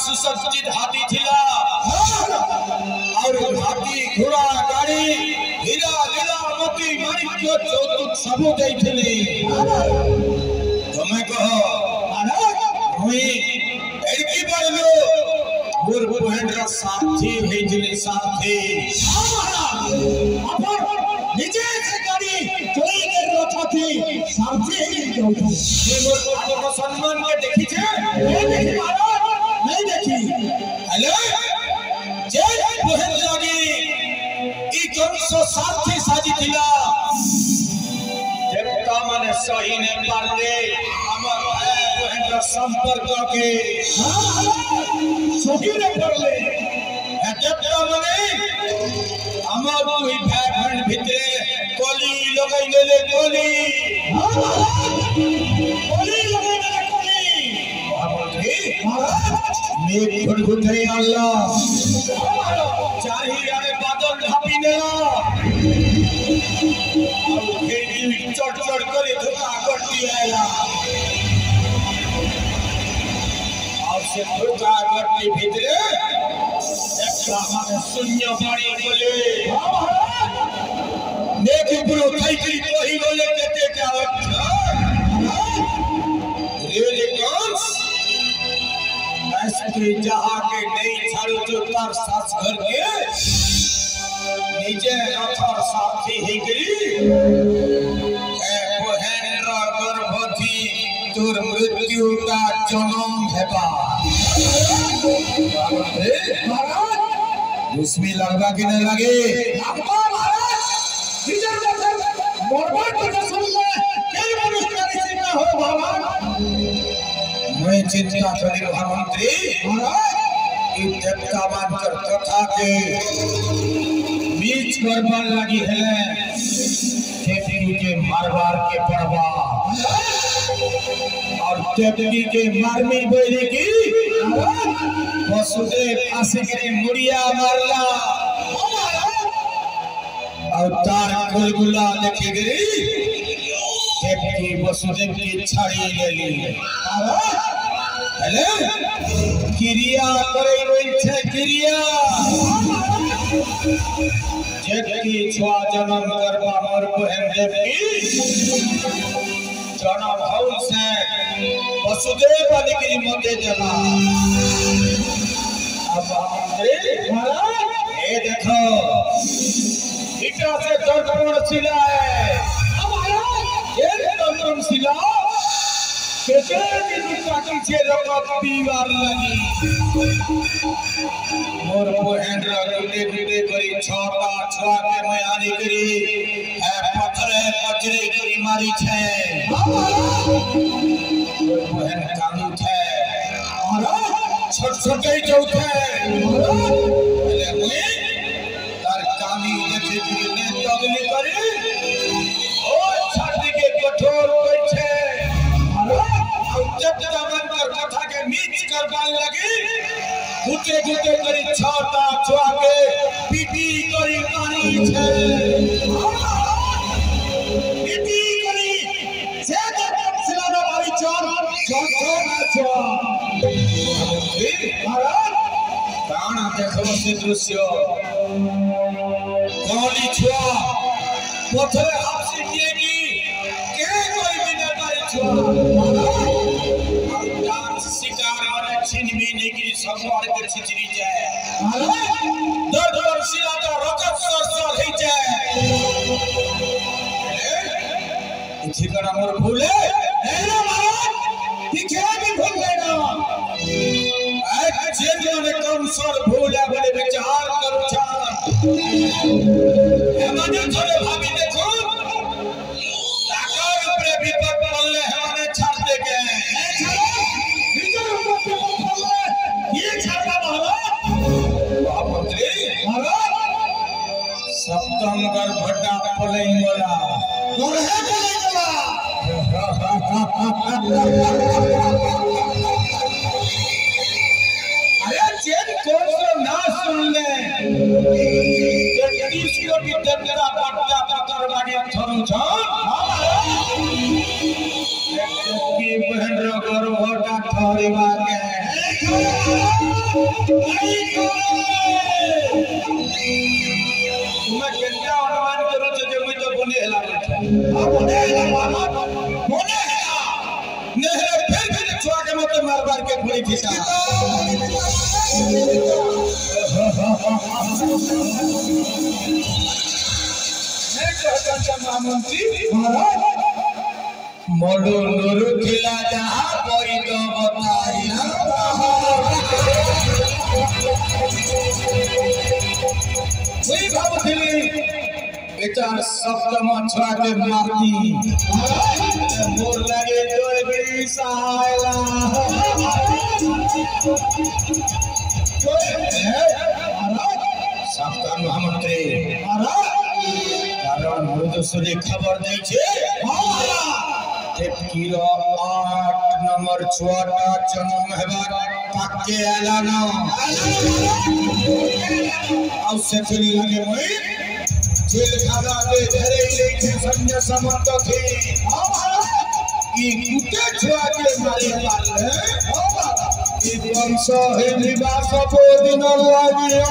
सुसज्जित हाथी थिला और हाथी घोड़ा गाड़ी हीरा लीला मोती माणिक्य चौतुक सबु दैथिले तमे कहो मुई एडकी बळलो मोर बहनर साथी भेजले साथी अपन निजे से गाड़ी चोरी कर रखथि साथी जाऊ मोर आत्म सम्मान के देखि छे नहीं देखी हेलो जय बहन लागी ई कंसो साथी साजी थिला देवता माने सही ने पाले हमर बहन संपर्क के सही ने पाले देवता माने हमर दुई भाई बहन भितरे कोली लगाई गेले कोली लगाई मेरी खुदे अल्लाह चाहिए रे बादल ढापी ने चढ़ चढ़ कर धोखा करती आया और से धोखा करती भीतरे एकटा माने शून्य पानी बोले नेक पुरो खैकरी कोही बोले केते क्या रेले कंस ऐसे जहाँ के नहीं छाड़ू जो तार सास घर के नीचे रथर साथी ही गई बहन गर्भवती तोर मृत्यु का जन्म हेबा उसमें लगवा कि नहीं लगे मैं चिंता करी महामंत्री देवता मानकर कथा के बीच करवान लगी है देवकी के मारवार के पड़वा और देवकी के मारमी बोले की वसुदेव आशिकरी मुड़िया मारला और तार गुलगुला लेके गई देवकी वसुदेव की छाड़ी ले ली हेलो क्रिया करे रोई छे क्रिया जेकी छुआ जन्म करबा मोर बहन देवकी जन्म हौल से वसुदेव आदिकरी मते देला अब महाराज ये देखो इटा से दर्पण शिला है ये दर्पण शिला केते की काटी छे रकत पीवार लगी मोर बहन गुटे गुटे करी छोटा छुआ के मयानी करी है पत्थरे पचरे करी मारी छे मोर बहन कांदू छे और छोट छोटे जो छे ले मुई तार कांदी देखे कि ने तगली करी ओ छाती के कठोर कोई छे जब मन कर कथा के मीच कर बाल लगी गुटे गुटे करी छोटा छुआ के पीटी करी मारी छे पीटी करी से दर्पण शिला न मारी चोर चोर ना चोर महाराज कान देखो से दृश्य कोली छुआ पत्थर आपसी दिएगी के कोई बिना मारी छुआ छिनबीने की सबवार के छिचरी जाए दर्द और शिला का रकत सर ही जाए ठिकाना मोर भूले ना महाराज दिखे भी भूल गए ना आज जेल ने कम सर भूले बोले विचार करू छा हमने थोड़े भाभी देखो ताकर ऊपर विपद पड़ले हमने छाड़ दे के सप्तम गर्भटा पलैंगला तोरहे पलैंगला अरे जेन कौन सो ना सुन ले यदि इसको भी देवता पट्टा पकड़ बागे थरू छ की बहन रो गर्भटा थरी बागे तुम्हें केंद्र अनुमान करो जो मैं तो बोले हला बोले नहीं फिर छुआ के मत मार के पूरी खिसा मैं कहता महामंत्री महाराज मोडू नूरू खिला जहाँ कोई तो बताया वही भावुथिली बेटा सप्तम छुआ के मारती मोर लगे जोर बड़ी सहायला सप्तम महामंत्री कारण मृदुसुरी खबर दै छे किरो 8 नंबर छुआटा जन्म हेबार पाके आला न आउ से फिरी लगे मई जेल खाना दे धरे लेके संजय समर्थ थे ई कुटे छुआ के मारे पाले ई वंश हे निवास को दिन लागियो